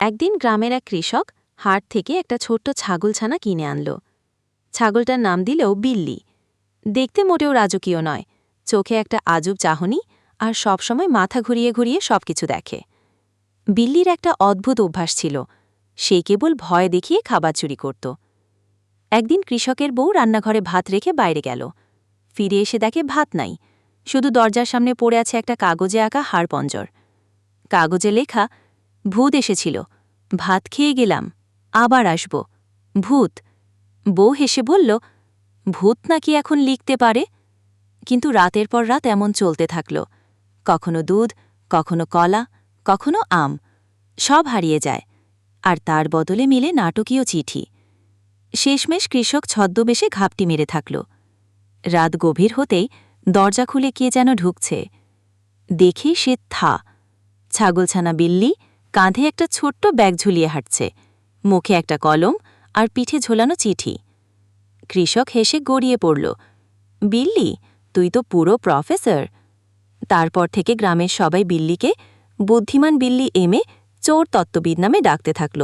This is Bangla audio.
একদিন গ্রামের এক কৃষক হাট থেকে একটা ছোট্ট ছাগলছানা কিনে আনল। ছাগলটার নাম দিলেও বিল্লি। দেখতে মোটেও রাজকীয় নয়, চোখে একটা আজব চাহনি, আর সবসময় মাথা ঘুরিয়ে ঘুরিয়ে সবকিছু দেখে। বিল্লির একটা অদ্ভুত অভ্যাস ছিল, সে কেবল ভয় দেখিয়ে খাবার চুরি করত। একদিন কৃষকের বউ রান্নাঘরে ভাত রেখে বাইরে গেল। ফিরে এসে দেখে ভাত নাই, শুধু দরজার সামনে পড়ে আছে একটা কাগজে আঁকা হাড়পঞ্জর। কাগজে লেখা, ভূত এসেছিল, ভাত খেয়ে গেলাম, আবার আসব, ভূত। বউ হেসে বলল, ভূত নাকি এখন লিখতে পারে? কিন্তু রাতের পর রাত এমন চলতে থাকল। কখনো দুধ, কখনো কলা, কখনো আম, সব হারিয়ে যায়, আর তার বদলে মিলে নাটকীয় চিঠি। শেষমেশ কৃষক ছদ্মবেশে ঘাপটি মেরে থাকল। রাত গভীর হতেই দরজা খুলে কে যেন ঢুকছে। দেখে সে ছাগলছানা বিল্লি, কাঁধে একটা ছোট্ট ব্যাগ ঝুলিয়ে হাঁটছে, মুখে একটা কলম আর পিঠে ঝোলানো চিঠি। কৃষক হেসে গড়িয়ে পড়ল, বিল্লি, তুই তো পুরো প্রফেসর। তারপর থেকে গ্রামের সবাই বিল্লিকে বুদ্ধিমান বিল্লি চোর তত্ত্ববিদ নামে ডাকতে থাকল।